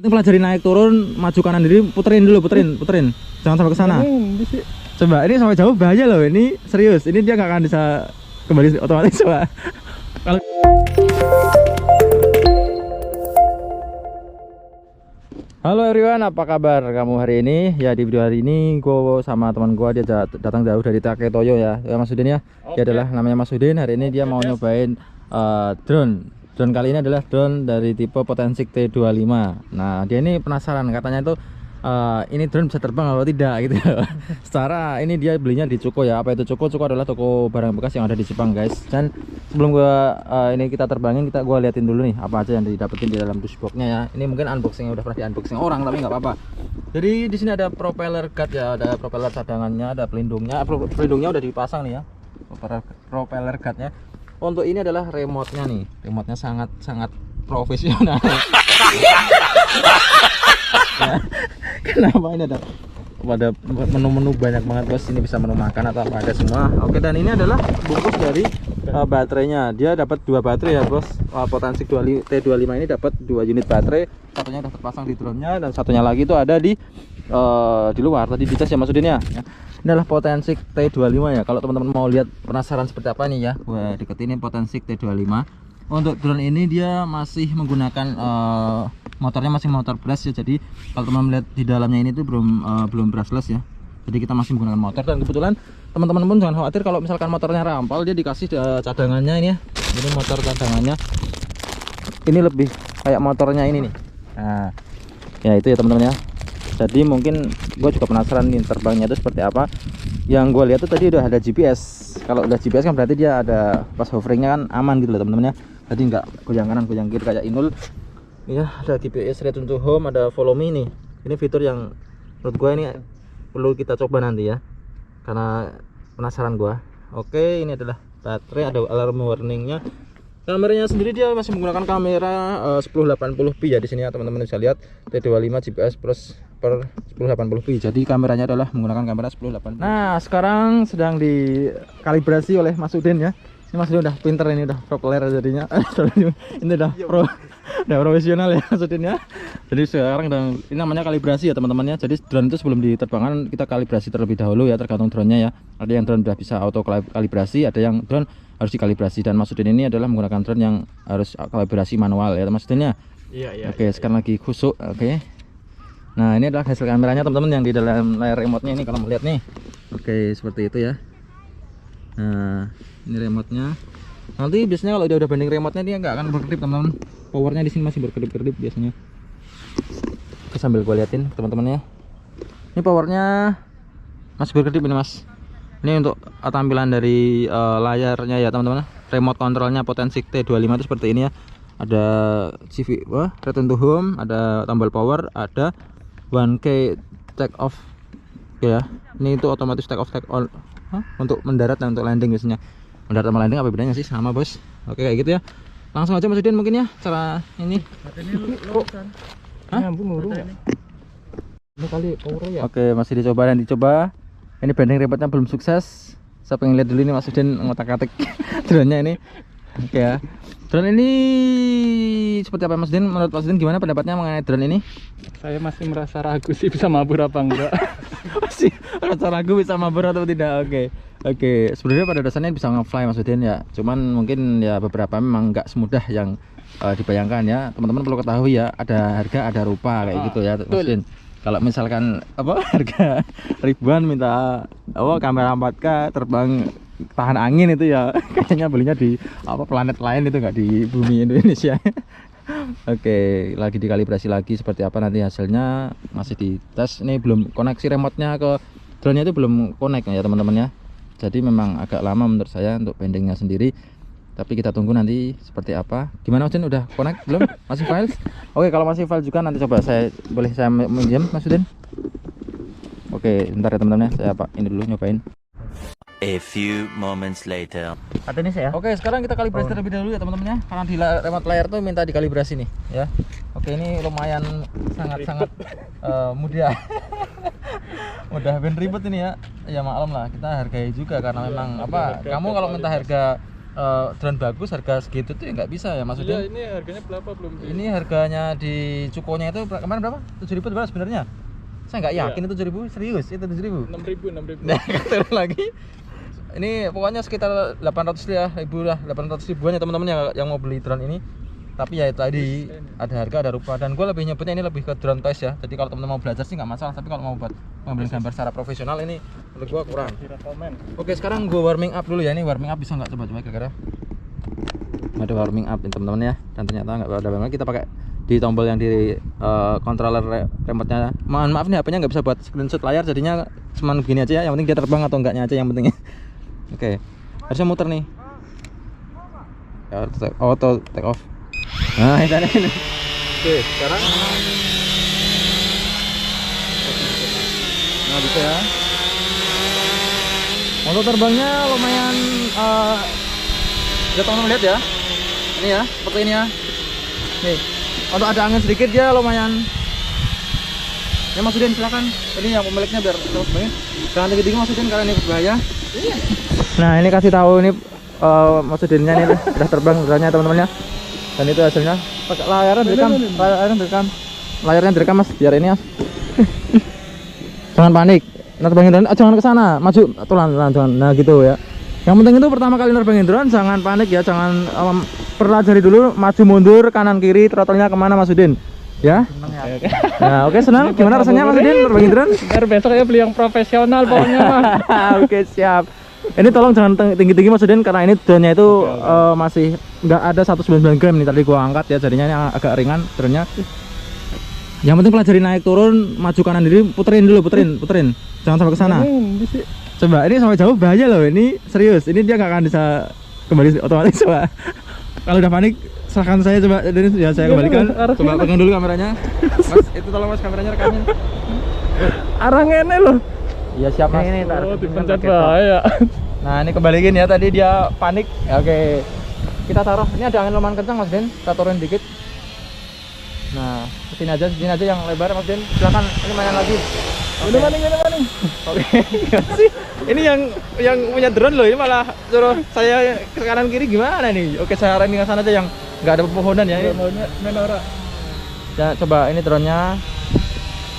Ini pelajari naik turun, maju kanan diri, puterin dulu, puterin. Jangan sampai ke sana. Coba, ini sampai jauh bahaya loh, ini serius. Ini dia nggak akan bisa kembali otomatis, coba. Kalau halo everyone, apa kabar kamu hari ini? Ya di video hari ini gue sama teman gue dia datang jauh dari Taketoyo ya, Mas Udin ya. Dia adalah namanya Mas Udin. Hari ini dia mau nyobain drone. Drone kali ini adalah drone dari tipe Potensic T25. Nah dia ini penasaran, katanya itu ini drone bisa terbang atau tidak gitu. Secara ini dia belinya di Cuko ya. Apa itu Cuko? Cuko adalah toko barang bekas yang ada di Jepang guys. Dan sebelum ini kita terbangin, gua liatin dulu nih apa aja yang didapetin di dalam dashboardnya ya. Ini mungkin unboxingnya udah pernah di unboxing orang tapi nggak apa-apa. Jadi di sini ada propeller guard ya, ada propeller cadangannya, ada pelindungnya. Pelindungnya udah dipasang nih ya. Propeller guardnya. Untuk ini adalah remote-nya nih. Remote-nya sangat profesional. Ya, kenapa ini ada menu-menu banyak banget bos. Ini bisa menu makan atau apa ada semua. Oke, dan ini adalah bungkus dari baterainya. Dia dapat 2 baterai ya bos. Potensic T25 ini dapat 2 unit baterai. Satunya udah terpasang di drone-nya dan satunya lagi itu ada di luar. Tadi dicas ya Mas Udin ya. Ini adalah Potensic T25 ya. Kalau teman-teman mau lihat penasaran seperti apa nih ya, gua deketin Potensic T25. Untuk drone ini dia masih menggunakan motornya masih motor brush ya. Jadi kalau teman melihat di dalamnya ini tuh belum brushless ya. Jadi kita masih menggunakan motor, dan kebetulan teman-teman pun jangan khawatir kalau misalkan motornya rampal, dia dikasih cadangannya ini ya. Jadi motor cadangannya ini lebih kayak motornya ini nih. Nah, ya itu ya teman-teman ya. Jadi mungkin gue juga penasaran nih terbangnya itu seperti apa. Yang gue lihat tuh tadi udah ada GPS. Kalau udah GPS kan berarti dia ada pas hoveringnya kan aman gitu loh teman-teman ya. Jadi nggak goyang kanan goyang kiri kayak Inul. Ya ada GPS return to home, ada follow me nih. Ini fitur yang menurut gue ini perlu kita coba nanti ya, karena penasaran gue. Oke, ini adalah baterai, ada alarm warningnya. Kameranya sendiri dia masih menggunakan kamera 1080p ya di sini ya teman-teman bisa lihat. T25 GPS plus per 1080p. Jadi kameranya adalah menggunakan kamera 1080p. Nah, sekarang sedang dikalibrasi oleh Mas Udin ya. Ini Mas Udin udah pinter, ini udah pro player jadinya. Ini udah udah profesional ya Mas Udin ya. Jadi sekarang ini namanya kalibrasi ya teman-teman ya. Jadi drone itu sebelum diterbangkan kita kalibrasi terlebih dahulu ya, tergantung drone-nya ya. Ada yang drone udah bisa auto kalibrasi, ada yang drone harus dikalibrasi, dan Mas Udin ini adalah menggunakan drone yang harus kalibrasi manual ya Mas Udin ya. Iya. Oke, sekarang lagi khusuk. Oke. Nah, ini adalah hasil kameranya teman-teman yang di dalam layar remote-nya ini kalau melihat nih. Oke, seperti itu ya. Nah, ini remote-nya. Nanti biasanya kalau udah banding remote-nya dia nggak akan berkedip teman-teman. Powernya di sini masih berkedip-kedip biasanya. Oke, sambil gue liatin teman-teman ya. Ini powernya masih berkedip ini Mas. Ini untuk tampilan dari layarnya ya teman-teman. Remote controlnya Potensic T25 itu seperti ini ya. Ada CV, return to home, ada tombol power, ada 1K take off. Oke ya. Ini itu otomatis take off take on. Untuk mendarat dan untuk landing biasanya. Mendarat sama landing apa bedanya sih? Sama bos. Oke kayak gitu ya. Langsung aja Mas Udin mungkin ya cara ini. Ini kali power ya. Oke, masih dicoba dan dicoba. Ini banding remote-nya belum sukses. Saya pengen lihat dulu ini Mas Udin ngotak-atik drone-nya ini. Oke ya. Drone ini seperti apa Mas Udin? Menurut Mas Udin gimana pendapatnya mengenai drone ini? Saya masih merasa ragu sih bisa mabur apa enggak. Masih merasa ragu bisa mabur atau tidak. Oke. Sebenarnya pada dasarnya bisa nge-fly Mas Udin ya. Cuman mungkin ya beberapa memang nggak semudah yang dibayangkan ya. Teman-teman perlu ketahui ya, ada harga ada rupa kayak gitu ya Mas Udin. Kalau misalkan harga ribuan minta kamera 4K terbang tahan angin itu ya kayaknya belinya di planet lain, itu nggak di bumi Indonesia. Oke, lagi dikalibrasi lagi seperti apa nanti hasilnya masih dites. Ini belum koneksi remote-nya ke drone-nya itu belum connect ya teman-teman ya. Jadi memang agak lama menurut saya untuk bandingnya sendiri. Tapi kita tunggu nanti seperti apa. Gimana Mas Udin, udah connect belum? Masih files? Oke, kalau masih file juga nanti coba saya minjem Mas Udin. Oke, bentar ya teman-teman ya. Saya ini dulu nyobain. A few moments later. Ini saya. Oke, sekarang kita kalibrasi terlebih dahulu ya teman-teman ya. Karena di remote layar tuh minta dikalibrasi nih ya. Oke, ini lumayan sangat mudah. Mudah ben ribet ini ya. Ya maklum lah, kita hargai juga karena memang kamu kalau minta harga drone bagus harga segitu tuh ya nggak bisa ya maksudnya. Iya, ini harganya berapa belum? Ini harganya di Cukonya itu kemarin berapa? 7.000 berapa sebenarnya? Saya nggak yakin itu 7.000, serius itu 7.000. 6.000. Nah, turun lagi. Ini pokoknya sekitar 800 ya, lah, 800 ribuan ya teman-teman yang mau beli drone ini. Tapi ya itu tadi ada harga ada rupa, dan gue lebih nyebutnya ini lebih ke drone toys ya. Jadi kalau teman-teman mau belajar sih nggak masalah, tapi kalau mau buat ngambil gambar secara profesional ini menurut gue kurang. Oke, sekarang gue warming up dulu ya. Ini warming up bisa nggak, coba kira-kira. Ada warming up ini teman-teman ya, dan ternyata nggak ada warming up. Kita pakai di tombol yang di controller remote-nya. Mohon maaf nih HP-nya nggak bisa buat screenshot layar, jadinya cuman begini aja ya. Yang penting dia terbang atau enggaknya aja yang pentingnya. Oke, harusnya muter nih. Auto take off. Nah, ini. Oke, sekarang. Nah, bisa ya. Untuk terbangnya lumayan. Kita teman-teman lihat ya. Ini ya, seperti ini ya. Nih, untuk ada angin sedikit dia lumayan. Ya Mas Udin silakan. Ini yang pemiliknya biar terus banget. Jangan tinggi-tinggi Mas Udin karena ini berbahaya. Nah, ini kasih tahu ini Mas Udinnya ini udah terbang drone-nya teman-temannya. Dan itu hasilnya. Pakai layarnya direkam. Layarnya direkam Mas, biar ini Mas. Jangan panik. Nerbangin drone, jangan ke sana, maju tulan jangan. Nah, gitu ya. Yang penting itu pertama kali nerbangin drone jangan panik ya, jangan pelajari dulu maju mundur kanan kiri throttle-nya kemana Mas Udin. Ya. Nah, oke senang. Gimana rasanya Mas Udin nerbangin drone? Ntar besok ya beli yang profesional pokoknya mah. Oke, siap. Ini tolong jangan tinggi-tinggi Mas Udin karena ini drone-nya itu masih nggak ada 199 gram nih, tadi gua angkat ya, jadinya ini agak ringan drone-nya. Yang penting pelajari naik turun, maju kanan diri, puterin dulu, puterin. Jangan sampai ke sana. Coba ini sampai jauh bahaya loh, ini serius. Ini dia nggak akan bisa kembali otomatis. Coba kalau udah panik serahkan saya, coba ini ya saya kembalikan. Coba pegang dulu kameranya. Mas, itu tolong Mas kameranya rekamin. Arah ngene loh. Iya siap Mas. Ini dipencet bahaya. Nah, ini kembaliin ya, tadi dia panik. Ya, oke. Kita taruh. Ini ada angin lumayan kencang Mas Den. Kita turunin dikit. Nah, sini aja yang lebar Mas Den. Silakan, ini main lagi. Ini maning. Oke. Ini yang punya drone loh, ini malah suruh saya ke kanan kiri gimana nih? Oke, saya arahin ke sana aja yang nggak ada pepohonan ya. Ini menora. Ya, coba ini drone-nya.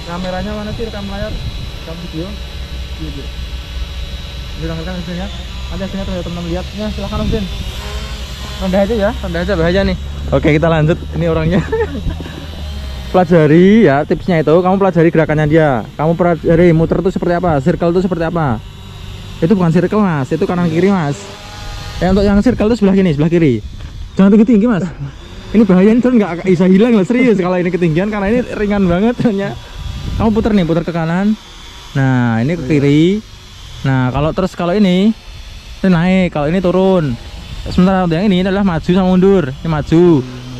Kameranya mana sih, rekam layar? Rekam video. Bilang-bilang hasilnya. Ada hasilnya tuh teman-teman lihat. Ya, silakan Om Den. Rendah aja bahaya nih. Oke, kita lanjut. Ini orangnya. Pelajari ya tipsnya itu, kamu pelajari gerakannya dia, kamu pelajari muter itu seperti apa, circle itu seperti apa. Itu bukan circle Mas, itu kanan kiri Mas. Untuk yang circle itu sebelah kiri. Jangan tinggi Mas. Ini bahaya, ini drone nggak bisa hilang lah, serius kalau ini ketinggian, karena ini ringan banget ternyata. Kamu puter ke kanan. Nah, ini ke kiri. Nah, kalau ini naik, kalau ini turun. Sementara yang ini adalah maju sama mundur. Ini maju.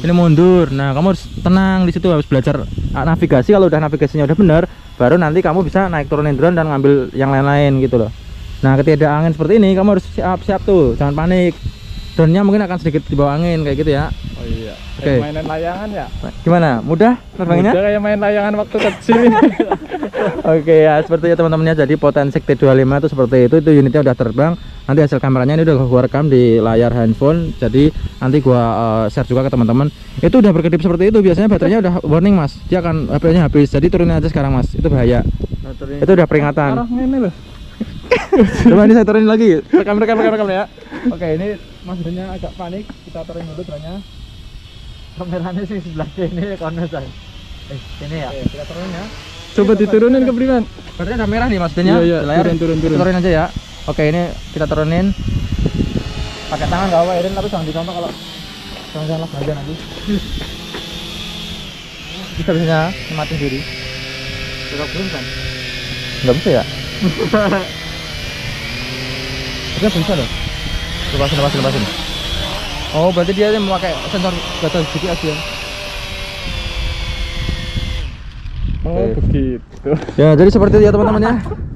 Ini mundur. Nah, kamu harus tenang di situ, harus belajar navigasi. Kalau udah navigasinya udah benar, baru nanti kamu bisa naik turunin drone dan ngambil yang lain-lain gitu loh. Nah, ketika ada angin seperti ini, kamu harus siap tuh, jangan panik. Drone-nya mungkin akan sedikit di bawah angin kayak gitu ya. Oh iya. Oke. Mainan layangan ya. Gimana? Mudah nerbanginnya? Mudah kayak main layangan waktu kecil. Oke ya, seperti itu teman-temannya. Jadi Potensik T25 itu seperti itu unitnya udah terbang. Nanti hasil kameranya ini udah gua rekam di layar handphone. Jadi nanti gua share juga ke teman-teman. Itu udah berkedip seperti itu. Biasanya baterainya udah warning Mas. Dia akan HP-nya habis. Jadi turunin aja sekarang Mas. Itu bahaya. Itu udah peringatan. Arah ngene loh. Coba ini saya turunin lagi. Rekam ya. Oke, ini Mas Dennya agak panik. Kita turunin dulu drone-nya. Kameranya sih sebelah sini kono saya. Sini ya. Oke, kita turunin ya. Coba diturunin ke Priman. Baterainya udah merah nih Mas Dennya. Iya, Layar. turun. Turunin aja ya. Oke, ini kita turunin. Pakai tangan enggak apa-apa, tapi jangan dicontoh kalau jangan sengaja nanti. Bisa bisanya mati diri. Tidak belum kan? Enggak bisa ya? Udah bisa loh. Lepasin. Oh, berarti dia memakai sensor batas GPS ya. Oh, begitu. Ya, jadi seperti itu ya teman-teman ya.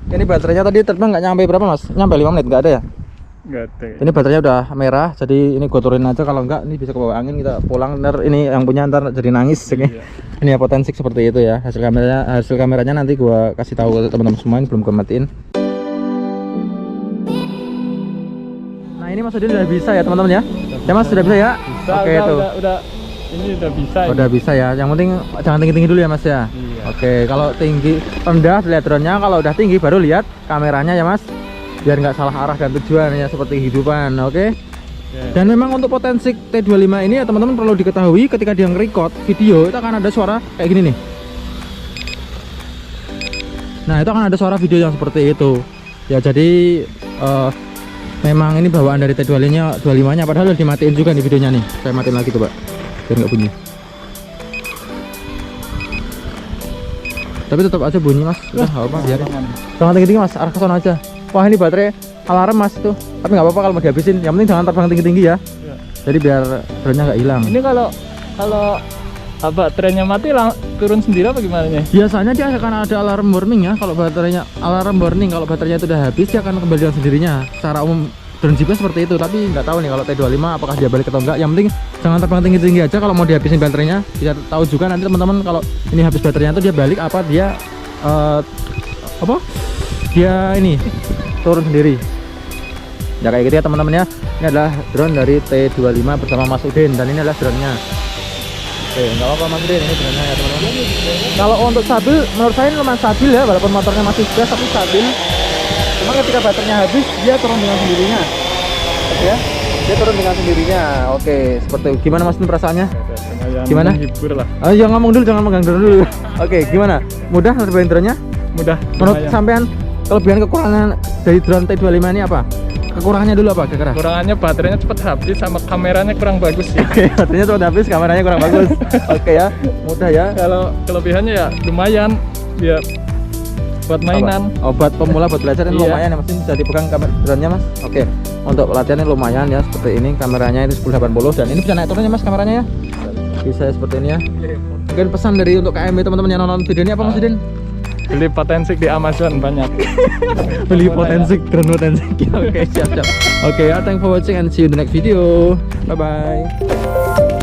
Ini baterainya tadi terbang nggak nyampe berapa Mas? Nyampe 5 menit nggak ada ya? Nggak ada. Ini baterainya udah merah, jadi ini gue turunin aja, kalau enggak ini bisa ke bawah angin, kita pulang ntar ini yang punya ntar jadi nangis. Iya. Ini ya Potensik seperti itu ya. Hasil kameranya nanti gua kasih tahu ke teman-teman semua, ini belum gue matiin. Nah, Nah ini Mas Udin udah bisa ya teman-teman ya. Ya Mas sudah bisa ya. Bisa, Oke udah, tuh. udah ini udah bisa. Udah bisa ya. Yang penting jangan tinggi-tinggi dulu ya Mas ya. Iya. Oke, kalau tinggi rendah lihat drone-nya, kalau udah tinggi baru lihat kameranya ya Mas. Biar nggak salah arah dan tujuan ya seperti kehidupan. Oke. Ya. Dan memang untuk potensi T25 ini ya teman-teman perlu diketahui ketika dia nge-record video itu akan ada suara kayak gini nih. Nah itu akan ada suara video yang seperti itu. Ya jadi memang ini bawaan dari T25 nya padahal udah dimatiin juga nih videonya nih. Saya matiin lagi coba biar nggak bunyi. Tapi tetap aja bunyi Mas. Udah nggak apa-apa biarin. Jangan tinggi-tinggi Mas, arah ke sana aja. Wah ini baterai alarm Mas tuh. Tapi nggak apa-apa kalau mau dihabisin. Yang penting jangan terbang tinggi-tinggi ya. Ya. Jadi biar drone-nya nggak hilang. Ini kalau baterainya mati turun sendiri apa gimana nya? Biasanya dia akan ada alarm warning ya. Kalau baterainya alarm warning, kalau baterainya itu udah habis dia akan kembali dengan sendirinya. Secara umum drone GPS seperti itu, tapi nggak tahu nih kalau T25 apakah dia balik atau enggak. Yang penting jangan terbang tinggi-tinggi aja kalau mau dihabisin baterainya. Bisa tahu juga nanti teman-teman kalau ini habis baterainya itu dia balik apa dia dia ini turun sendiri. Ya kayak gitu ya teman-teman ya. Ini adalah drone dari T25 bersama Mas Udin dan ini adalah drone-nya. Oke, nggak apa-apa Mas Udin, ini drone-nya ya teman-teman. Kalau untuk stabil, menurut saya ini lumayan stabil ya, walaupun motornya masih gas tapi stabil. Cuma ketika baterainya habis, dia turun dengan sendirinya. Oke ya, dia turun dengan sendirinya. Oke, seperti itu. Gimana Mas ini perasaannya? Lumayan Gimana? menghibur lah. Jangan ngomong dulu, jangan megang drone dulu. Oke, gimana? Mudah nerbain drone-nya? Mudah. Menurut lumayan. sampean kelebihan kekurangan dari drone T25 ini apa? Kekurangannya dulu apa kira-kira? Kekurangannya baterainya cepat habis sama kameranya kurang bagus sih. Oke, baterainya cepat habis, kameranya kurang bagus. Oke ya, mudah ya. Kalau kelebihannya ya lumayan ya buat mainan. Apa? Obat pemula buat belajar ini Iya. lumayan ya Mas, ini bisa dipegang kamera drone-nya Mas. Oke. Untuk latihannya lumayan ya seperti ini, kameranya itu 1080 dan ini bisa naik turunnya Mas kameranya ya. Bisa seperti ini ya. Mungkin pesan dari untuk KMB teman-teman yang nonton video ini apa Mas Udin? Beli potensi di Amazon banyak. Beli potensi, drone potensi. Oke, siap-siap. Oke, ya, thanks for watching and see you in the next video. Bye bye.